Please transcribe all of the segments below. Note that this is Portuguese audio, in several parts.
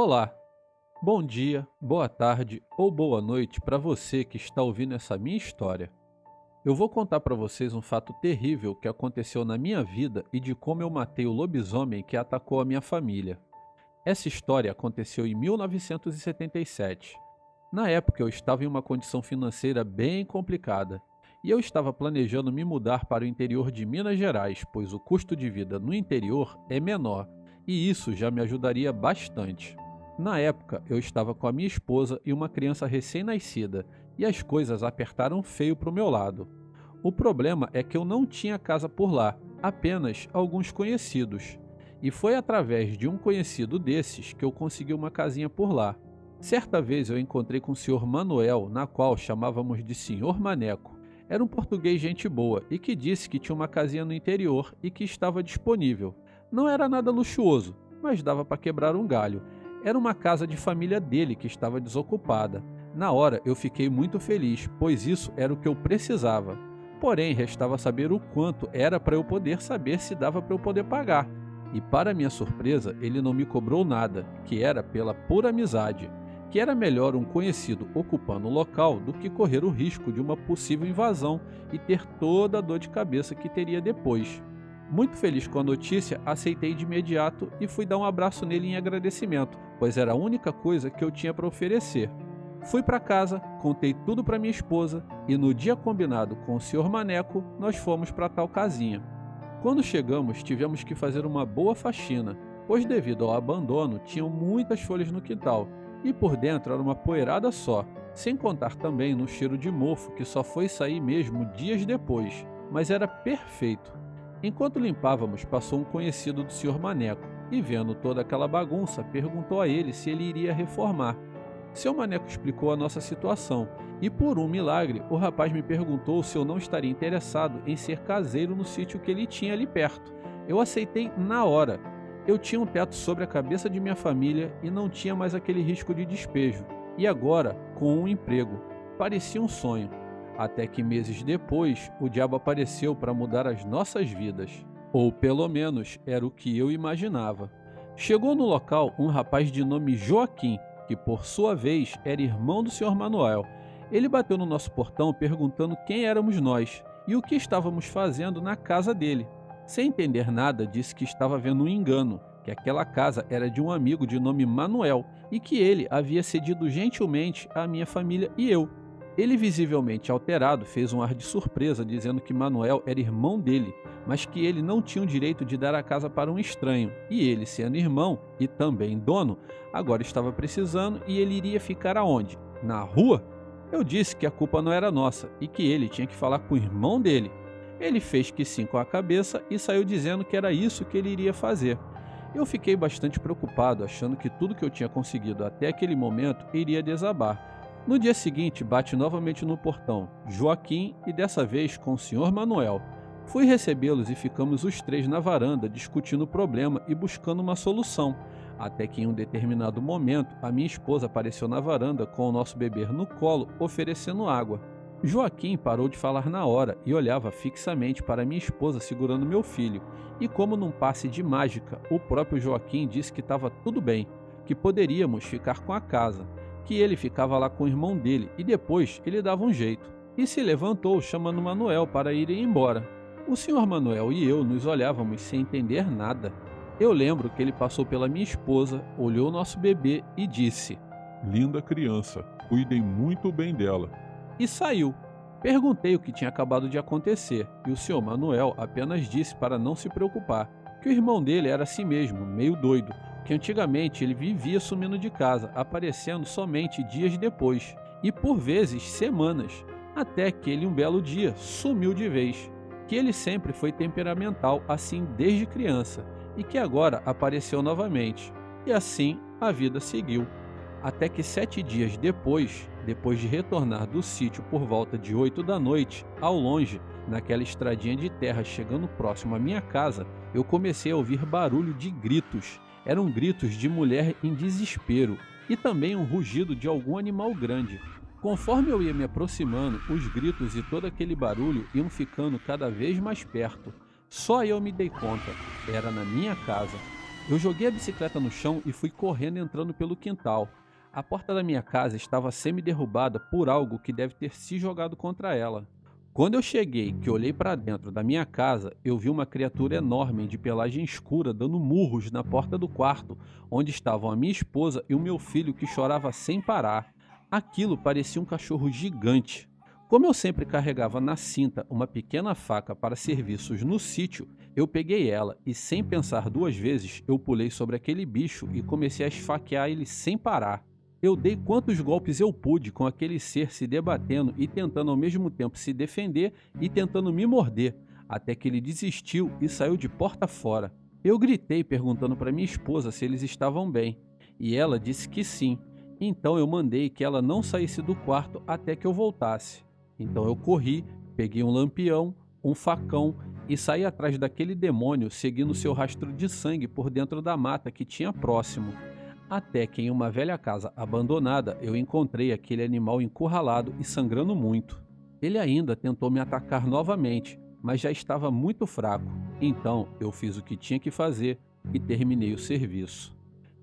Olá, bom dia, boa tarde ou boa noite para você que está ouvindo essa minha história. Eu vou contar para vocês um fato terrível que aconteceu na minha vida e de como eu matei o lobisomem que atacou a minha família. Essa história aconteceu em 1977. Na época eu estava em uma condição financeira bem complicada e eu estava planejando me mudar para o interior de Minas Gerais, pois o custo de vida no interior é menor e isso já me ajudaria bastante. Na época, eu estava com a minha esposa e uma criança recém-nascida, e as coisas apertaram feio para o meu lado. O problema é que eu não tinha casa por lá, apenas alguns conhecidos. E foi através de um conhecido desses que eu consegui uma casinha por lá. Certa vez eu encontrei com o senhor Manuel, na qual chamávamos de Senhor Maneco. Era um português gente boa e que disse que tinha uma casinha no interior e que estava disponível. Não era nada luxuoso, mas dava para quebrar um galho. Era uma casa de família dele que estava desocupada. Na hora eu fiquei muito feliz, pois isso era o que eu precisava. Porém, restava saber o quanto era para eu poder saber se dava para eu poder pagar. E para minha surpresa, ele não me cobrou nada, que era pela pura amizade, que era melhor um conhecido ocupando o local do que correr o risco de uma possível invasão e ter toda a dor de cabeça que teria depois. Muito feliz com a notícia, aceitei de imediato e fui dar um abraço nele em agradecimento, pois era a única coisa que eu tinha para oferecer. Fui para casa, contei tudo para minha esposa e no dia combinado com o senhor Maneco, nós fomos para tal casinha. Quando chegamos, tivemos que fazer uma boa faxina, pois devido ao abandono tinham muitas folhas no quintal e por dentro era uma poeirada só, sem contar também no cheiro de mofo que só foi sair mesmo dias depois, mas era perfeito. Enquanto limpávamos, passou um conhecido do senhor Maneco e, vendo toda aquela bagunça, perguntou a ele se ele iria reformar. Seu Maneco explicou a nossa situação e, por um milagre, o rapaz me perguntou se eu não estaria interessado em ser caseiro no sítio que ele tinha ali perto. Eu aceitei na hora. Eu tinha um teto sobre a cabeça de minha família e não tinha mais aquele risco de despejo. E agora, com um emprego. Parecia um sonho. Até que meses depois, o diabo apareceu para mudar as nossas vidas. Ou pelo menos era o que eu imaginava. Chegou no local um rapaz de nome Joaquim, que por sua vez era irmão do senhor Manuel. Ele bateu no nosso portão perguntando quem éramos nós e o que estávamos fazendo na casa dele. Sem entender nada, disse que estava vendo um engano, que aquela casa era de um amigo de nome Manuel e que ele havia cedido gentilmente à minha família e eu. Ele, visivelmente alterado, fez um ar de surpresa, dizendo que Manuel era irmão dele, mas que ele não tinha o direito de dar a casa para um estranho, e ele, sendo irmão e também dono, agora estava precisando e ele iria ficar aonde? Na rua? Eu disse que a culpa não era nossa e que ele tinha que falar com o irmão dele. Ele fez que sim com a cabeça e saiu dizendo que era isso que ele iria fazer. Eu fiquei bastante preocupado, achando que tudo que eu tinha conseguido até aquele momento iria desabar. No dia seguinte, bate novamente no portão, Joaquim e dessa vez com o senhor Manuel. Fui recebê-los e ficamos os três na varanda discutindo o problema e buscando uma solução, até que em um determinado momento a minha esposa apareceu na varanda com o nosso bebê no colo oferecendo água. Joaquim parou de falar na hora e olhava fixamente para minha esposa segurando meu filho, e como num passe de mágica, o próprio Joaquim disse que estava tudo bem, que poderíamos ficar com a casa, que ele ficava lá com o irmão dele e depois ele dava um jeito. E se levantou chamando Manuel para irem embora. O senhor Manuel e eu nos olhávamos sem entender nada. Eu lembro que ele passou pela minha esposa, olhou nosso bebê e disse: Linda criança, cuidem muito bem dela. E saiu. Perguntei o que tinha acabado de acontecer e o senhor Manuel apenas disse para não se preocupar, que o irmão dele era assim mesmo, meio doido, que antigamente ele vivia sumindo de casa, aparecendo somente dias depois, e por vezes semanas, até que ele um belo dia sumiu de vez, que ele sempre foi temperamental assim desde criança, e que agora apareceu novamente, e assim a vida seguiu. Até que 7 dias depois de retornar do sítio por volta de 8 da noite, ao longe, naquela estradinha de terra chegando próximo à minha casa, eu comecei a ouvir barulho de gritos. Eram gritos de mulher em desespero e também um rugido de algum animal grande. Conforme eu ia me aproximando, os gritos e todo aquele barulho iam ficando cada vez mais perto. Só eu me dei conta, era na minha casa. Eu joguei a bicicleta no chão e fui correndo entrando pelo quintal. A porta da minha casa estava semi-derrubada por algo que deve ter se jogado contra ela. Quando eu cheguei, que olhei para dentro da minha casa, eu vi uma criatura enorme de pelagem escura dando murros na porta do quarto, onde estavam a minha esposa e o meu filho que chorava sem parar. Aquilo parecia um cachorro gigante. Como eu sempre carregava na cinta uma pequena faca para serviços no sítio, eu peguei ela e, sem pensar duas vezes, eu pulei sobre aquele bicho e comecei a esfaquear ele sem parar. Eu dei quantos golpes eu pude com aquele ser se debatendo e tentando ao mesmo tempo se defender e tentando me morder, até que ele desistiu e saiu de porta fora. Eu gritei perguntando para minha esposa se eles estavam bem, e ela disse que sim. Então eu mandei que ela não saísse do quarto até que eu voltasse. Então eu corri, peguei um lampião, um facão e saí atrás daquele demônio seguindo seu rastro de sangue por dentro da mata que tinha próximo. Até que em uma velha casa abandonada eu encontrei aquele animal encurralado e sangrando muito. Ele ainda tentou me atacar novamente, mas já estava muito fraco. Então eu fiz o que tinha que fazer e terminei o serviço.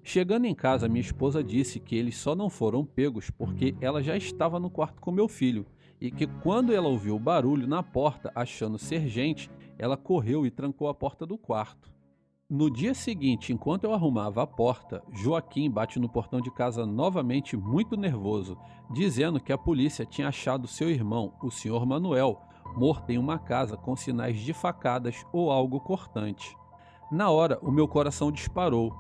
Chegando em casa, minha esposa disse que eles só não foram pegos porque ela já estava no quarto com meu filho e que quando ela ouviu o barulho na porta achando ser gente, ela correu e trancou a porta do quarto. No dia seguinte, enquanto eu arrumava a porta, Joaquim bate no portão de casa novamente muito nervoso, dizendo que a polícia tinha achado seu irmão, o Sr. Manuel, morto em uma casa com sinais de facadas ou algo cortante. Na hora, o meu coração disparou.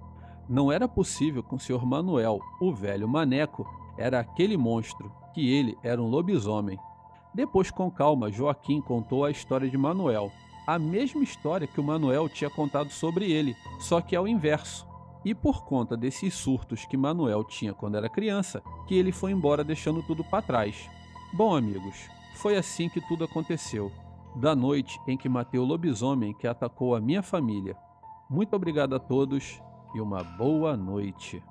Não era possível que o Sr. Manuel, o velho maneco, era aquele monstro, que ele era um lobisomem. Depois, com calma, Joaquim contou a história de Manuel. A mesma história que o Manuel tinha contado sobre ele, só que ao inverso. E por conta desses surtos que Manuel tinha quando era criança, que ele foi embora deixando tudo para trás. Bom, amigos, foi assim que tudo aconteceu. Da noite em que matei o lobisomem que atacou a minha família. Muito obrigado a todos e uma boa noite.